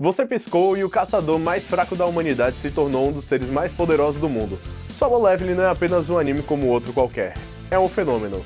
Você piscou e o caçador mais fraco da humanidade se tornou um dos seres mais poderosos do mundo. Solo Leveling não é apenas um anime como outro qualquer, é um fenômeno.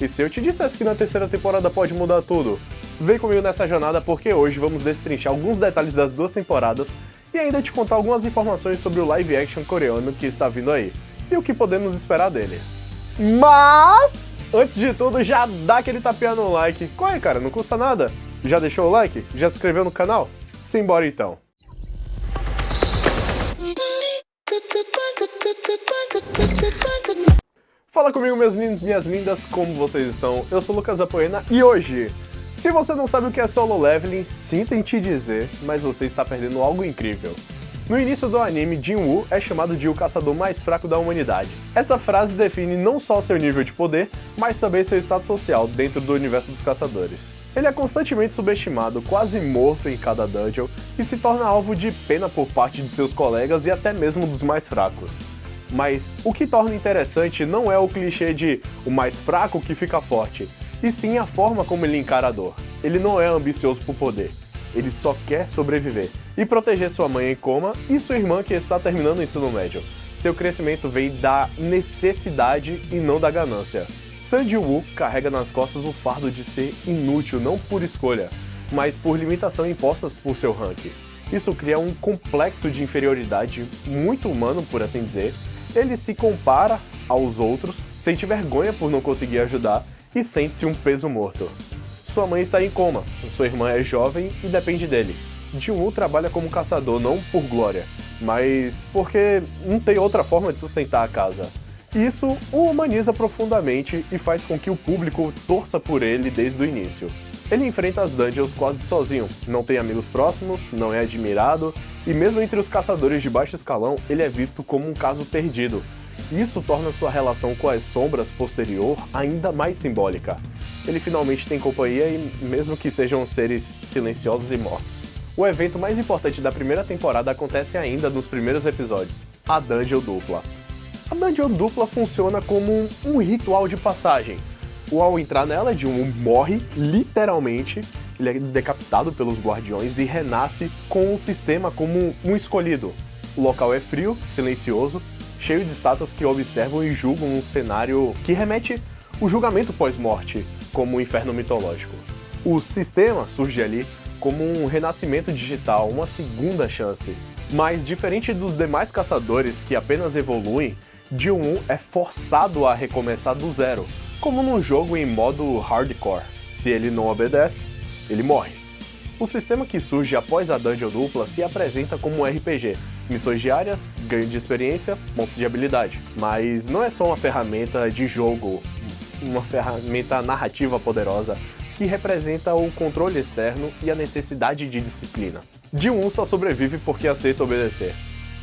E se eu te dissesse que na terceira temporada pode mudar tudo? Vem comigo nessa jornada porque hoje vamos destrinchar alguns detalhes das duas temporadas e ainda te contar algumas informações sobre o live action coreano que está vindo aí, e o que podemos esperar dele. Mas, antes de tudo, já dá aquele tapinha no like. Qual é, cara? Não custa nada? Já deixou o like? Já se inscreveu no canal? Simbora então! Fala comigo, meus lindos, minhas lindas, como vocês estão? Eu sou o Lucas Apoena e hoje, se você não sabe o que é Solo Leveling, sinto em te dizer, mas você está perdendo algo incrível. No início do anime, Jin-Woo é chamado de o caçador mais fraco da humanidade. Essa frase define não só seu nível de poder, mas também seu status social dentro do universo dos caçadores. Ele é constantemente subestimado, quase morto em cada dungeon, e se torna alvo de pena por parte de seus colegas e até mesmo dos mais fracos. Mas o que torna interessante não é o clichê de o mais fraco que fica forte, e sim a forma como ele encara a dor. Ele não é ambicioso por poder. Ele só quer sobreviver e proteger sua mãe em coma e sua irmã que está terminando o ensino médio. Seu crescimento vem da necessidade e não da ganância. Sun Jin-Woo carrega nas costas o fardo de ser inútil não por escolha, mas por limitação imposta por seu rank. Isso cria um complexo de inferioridade muito humano, por assim dizer. Ele se compara aos outros, sente vergonha por não conseguir ajudar e sente-se um peso morto. Sua mãe está em coma, sua irmã é jovem e depende dele. Jin-Woo trabalha como caçador não por glória, mas porque não tem outra forma de sustentar a casa. Isso o humaniza profundamente e faz com que o público torça por ele desde o início. Ele enfrenta as dungeons quase sozinho, não tem amigos próximos, não é admirado, e mesmo entre os caçadores de baixo escalão, ele é visto como um caso perdido. Isso torna sua relação com as sombras posterior ainda mais simbólica. Ele finalmente tem companhia e mesmo que sejam seres silenciosos e mortos. O evento mais importante da primeira temporada acontece ainda nos primeiros episódios, a Dungeon Dupla. A Dungeon Dupla funciona como um ritual de passagem. Ao entrar nela, Jin-Woo morre, literalmente, ele é decapitado pelos guardiões e renasce com o sistema como um escolhido. O local é frio, silencioso, cheio de estátuas que observam e julgam um cenário que remete o julgamento pós-morte, como um inferno mitológico. O sistema surge ali como um renascimento digital, uma segunda chance. Mas diferente dos demais caçadores que apenas evoluem, Jin-Woo é forçado a recomeçar do zero, como num jogo em modo hardcore. Se ele não obedece, ele morre. O sistema que surge após a Dungeon Dupla se apresenta como um RPG, missões diárias, ganho de experiência, pontos de habilidade. Mas não é só uma ferramenta de jogo, uma ferramenta narrativa poderosa que representa o controle externo e a necessidade de disciplina. Jin-Woo só sobrevive porque aceita obedecer.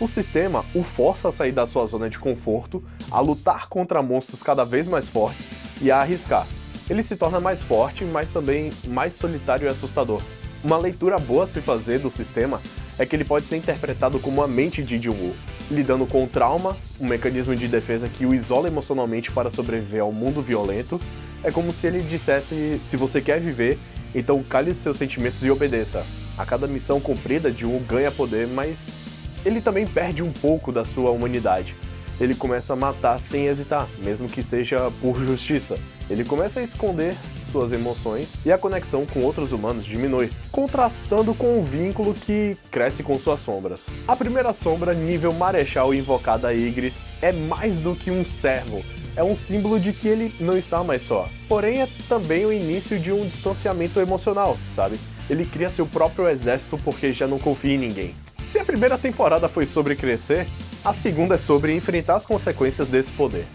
O sistema o força a sair da sua zona de conforto, a lutar contra monstros cada vez mais fortes e a arriscar. Ele se torna mais forte, mas também mais solitário e assustador. Uma leitura boa a se fazer do sistema é que ele pode ser interpretado como a mente de Jin-Woo, lidando com o trauma, um mecanismo de defesa que o isola emocionalmente para sobreviver ao mundo violento. É como se ele dissesse, se você quer viver, então cale seus sentimentos e obedeça. A cada missão cumprida, Jin-Woo ganha poder, mas ele também perde um pouco da sua humanidade. Ele começa a matar sem hesitar, mesmo que seja por justiça. Ele começa a esconder suas emoções e a conexão com outros humanos diminui, contrastando com o vínculo que cresce com suas sombras. A primeira sombra, nível Marechal invocada a Ygritte, é mais do que um servo. É um símbolo de que ele não está mais só. Porém, é também o início de um distanciamento emocional, sabe? Ele cria seu próprio exército porque já não confia em ninguém. Se a primeira temporada foi sobre crescer, a segunda é sobre enfrentar as consequências desse poder.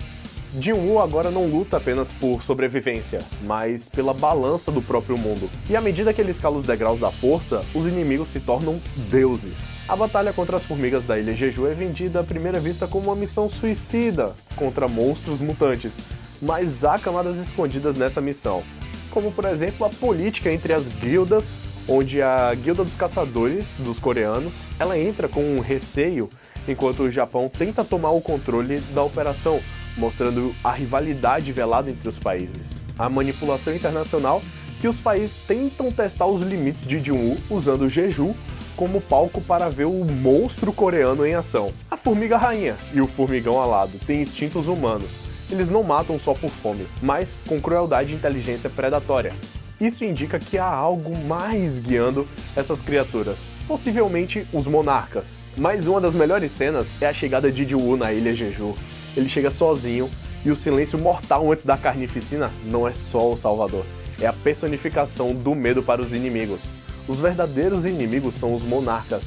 Jin-Woo agora não luta apenas por sobrevivência, mas pela balança do próprio mundo. E à medida que ele escala os degraus da força, os inimigos se tornam deuses. A batalha contra as formigas da Ilha Jeju é vendida à primeira vista como uma missão suicida contra monstros mutantes, mas há camadas escondidas nessa missão, como por exemplo a política entre as guildas, onde a Guilda dos Caçadores, dos coreanos, ela entra com um receio enquanto o Japão tenta tomar o controle da operação, mostrando a rivalidade velada entre os países. A manipulação internacional que os países tentam testar os limites de Jin-Woo usando o Jeju como palco para ver o monstro coreano em ação. A formiga rainha e o formigão alado têm instintos humanos. Eles não matam só por fome, mas com crueldade e inteligência predatória. Isso indica que há algo mais guiando essas criaturas, possivelmente os monarcas. Mas uma das melhores cenas é a chegada de Ji-woo na ilha Jeju. Ele chega sozinho e o silêncio mortal antes da carnificina não é só o salvador, é a personificação do medo para os inimigos. Os verdadeiros inimigos são os monarcas,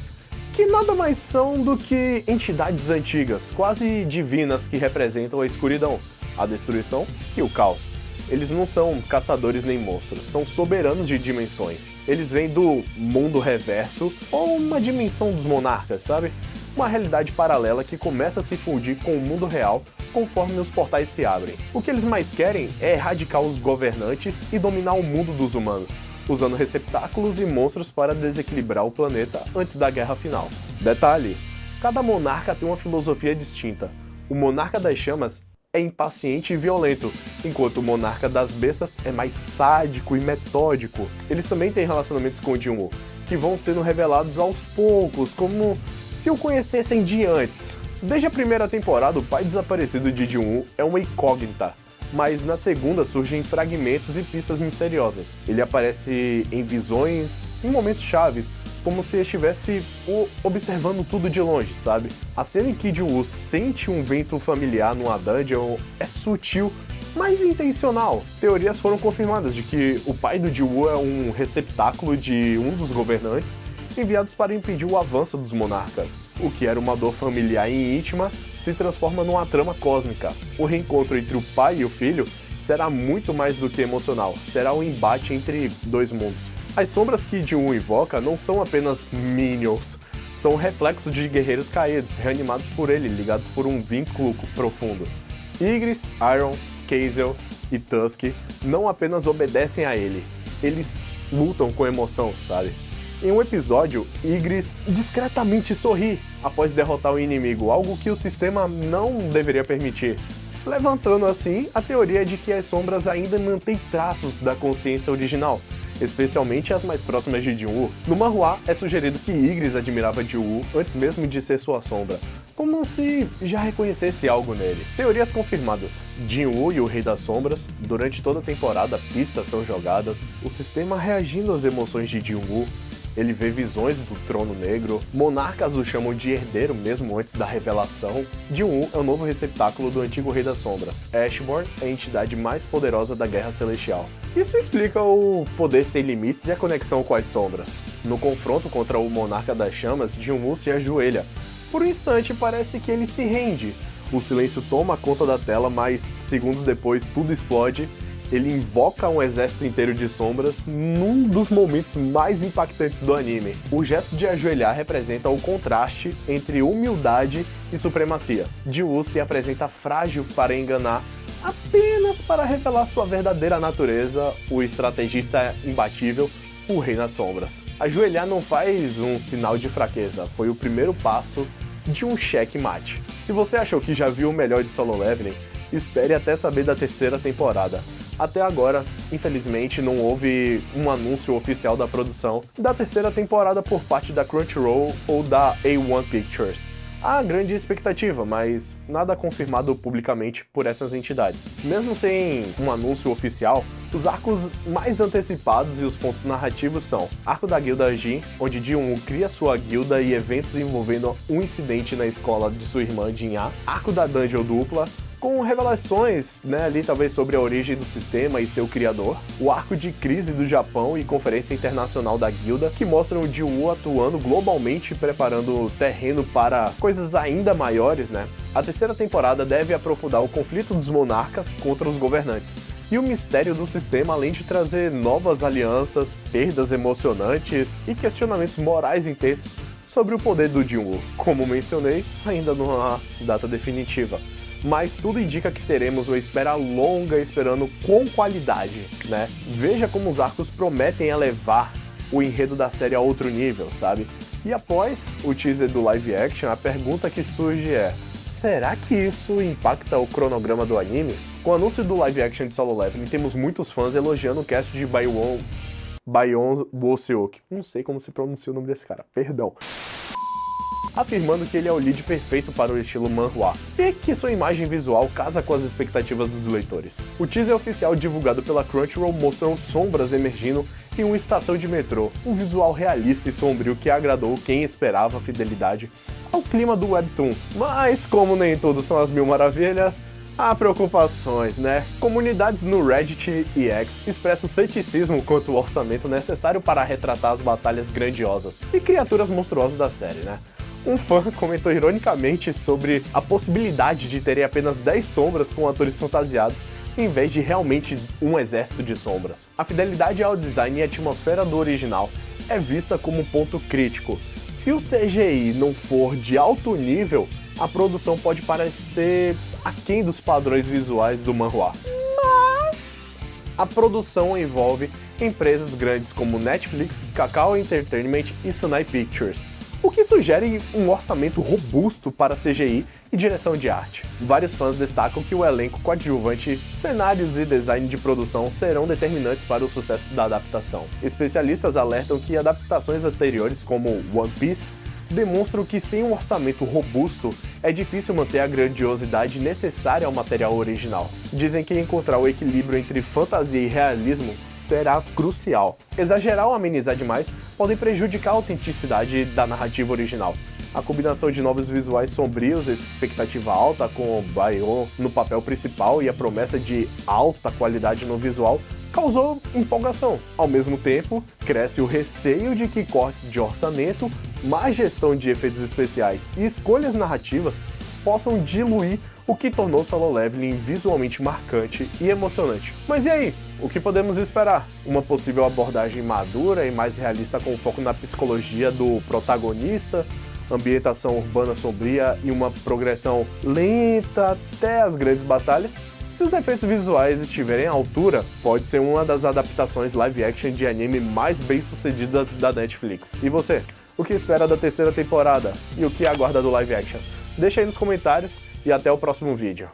que nada mais são do que entidades antigas, quase divinas, que representam a escuridão, a destruição e o caos. Eles não são caçadores nem monstros, são soberanos de dimensões. Eles vêm do mundo reverso ou uma dimensão dos monarcas, sabe? Uma realidade paralela que começa a se fundir com o mundo real conforme os portais se abrem. O que eles mais querem é erradicar os governantes e dominar o mundo dos humanos, usando receptáculos e monstros para desequilibrar o planeta antes da guerra final. Detalhe: cada monarca tem uma filosofia distinta. O monarca das chamas é impaciente e violento, enquanto o monarca das bestas é mais sádico e metódico. Eles também têm relacionamentos com o Ji-woo, que vão sendo revelados aos poucos, como se o conhecessem de antes. Desde a primeira temporada, o pai desaparecido de Ji-woo é uma incógnita, mas na segunda surgem fragmentos e pistas misteriosas. Ele aparece em visões, em momentos chaves, como se estivesse observando tudo de longe, sabe? A cena em que Ji-woo sente um vento familiar numa dungeon é sutil, mas intencional. Teorias foram confirmadas de que o pai do Ji-woo é um receptáculo de um dos governantes enviados para impedir o avanço dos monarcas. O que era uma dor familiar e íntima se transforma numa trama cósmica. O reencontro entre o pai e o filho será muito mais do que emocional, será um embate entre dois mundos. As sombras que Ji-woo invoca não são apenas minions, são reflexos de guerreiros caídos, reanimados por ele, ligados por um vínculo profundo. Ygritte, Iron, Kaizel e Tusk não apenas obedecem a ele, eles lutam com emoção, sabe? Em um episódio, Ygritte discretamente sorri após derrotar o inimigo, algo que o sistema não deveria permitir, levantando assim a teoria de que as sombras ainda mantêm traços da consciência original, especialmente as mais próximas de Ji-woo. No manhwa, é sugerido que Ygritte admirava Ji-woo antes mesmo de ser sua sombra, como se já reconhecesse algo nele. Teorias confirmadas: Ji-woo e o Rei das Sombras. Durante toda a temporada, pistas são jogadas, o sistema reagindo às emoções de Ji-woo. Ele vê visões do Trono Negro, monarcas o chamam de herdeiro mesmo antes da revelação. Ji-woo é o novo receptáculo do antigo Rei das Sombras. Ashborn é a entidade mais poderosa da Guerra Celestial. Isso explica o poder sem limites e a conexão com as sombras. No confronto contra o Monarca das Chamas, Ji-woo se ajoelha. Por um instante parece que ele se rende. O silêncio toma conta da tela, mas segundos depois tudo explode. Ele invoca um exército inteiro de sombras num dos momentos mais impactantes do anime. O gesto de ajoelhar representa o contraste entre humildade e supremacia. Ji-woo se apresenta frágil para enganar, apenas para revelar sua verdadeira natureza, o estrategista imbatível, o Rei das Sombras. Ajoelhar não faz um sinal de fraqueza, foi o primeiro passo de um checkmate. Se você achou que já viu o melhor de Solo Leveling, espere até saber da terceira temporada. Até agora, infelizmente, não houve um anúncio oficial da produção da terceira temporada por parte da Crunchyroll ou da A1 Pictures. Há grande expectativa, mas nada confirmado publicamente por essas entidades. Mesmo sem um anúncio oficial, os arcos mais antecipados e os pontos narrativos são Arco da Guilda Jin, onde Ji-woo cria sua guilda e eventos envolvendo um incidente na escola de sua irmã Jin-ah. Arco da Dungeon Dupla, com revelações, ali talvez sobre a origem do sistema e seu criador. O arco de crise do Japão e Conferência Internacional da Guilda, que mostram o Ji-woo atuando globalmente e preparando o terreno para coisas ainda maiores, A terceira temporada deve aprofundar o conflito dos monarcas contra os governantes e o mistério do sistema, além de trazer novas alianças, perdas emocionantes e questionamentos morais intensos sobre o poder do Ji-woo. Como mencionei, ainda não há data definitiva, mas tudo indica que teremos uma espera longa esperando com qualidade, Veja como os arcos prometem elevar o enredo da série a outro nível, sabe? E após o teaser do live action, a pergunta que surge é: será que isso impacta o cronograma do anime? Com o anúncio do live action de Solo Leveling, temos muitos fãs elogiando o cast de Bayon Woo-seok, não sei como se pronuncia o nome desse cara, perdão, afirmando que ele é o lead perfeito para o estilo manhwa e que sua imagem visual casa com as expectativas dos leitores. O teaser oficial divulgado pela Crunchyroll mostrou sombras emergindo em uma estação de metrô, um visual realista e sombrio que agradou quem esperava fidelidade ao clima do webtoon. Mas como nem tudo são as mil maravilhas, há preocupações, né? Comunidades no Reddit e X expressam ceticismo quanto ao orçamento necessário para retratar as batalhas grandiosas e criaturas monstruosas da série, né? Um fã comentou ironicamente sobre a possibilidade de terem apenas 10 sombras com atores fantasiados, em vez de realmente um exército de sombras. A fidelidade ao design e atmosfera do original é vista como um ponto crítico. Se o CGI não for de alto nível, a produção pode parecer aquém dos padrões visuais do manhwa. Mas a produção envolve empresas grandes como Netflix, Kakao Entertainment e Sunai Pictures, o que sugere um orçamento robusto para CGI e direção de arte. Vários fãs destacam que o elenco coadjuvante, cenários e design de produção serão determinantes para o sucesso da adaptação. Especialistas alertam que adaptações anteriores, como One Piece, demonstram que sem um orçamento robusto é difícil manter a grandiosidade necessária ao material original. Dizem que encontrar o equilíbrio entre fantasia e realismo será crucial. Exagerar ou amenizar demais podem prejudicar a autenticidade da narrativa original. A combinação de novos visuais sombrios, expectativa alta com Bayon no papel principal e a promessa de alta qualidade no visual causou empolgação. Ao mesmo tempo, cresce o receio de que cortes de orçamento, má gestão de efeitos especiais e escolhas narrativas possam diluir o que tornou Solo Leveling visualmente marcante e emocionante. Mas e aí? O que podemos esperar? Uma possível abordagem madura e mais realista com foco na psicologia do protagonista, ambientação urbana sombria e uma progressão lenta até as grandes batalhas? Se os efeitos visuais estiverem à altura, pode ser uma das adaptações live action de anime mais bem-sucedidas da Netflix. E você? O que espera da terceira temporada? E o que aguarda do live action? Deixa aí nos comentários e até o próximo vídeo.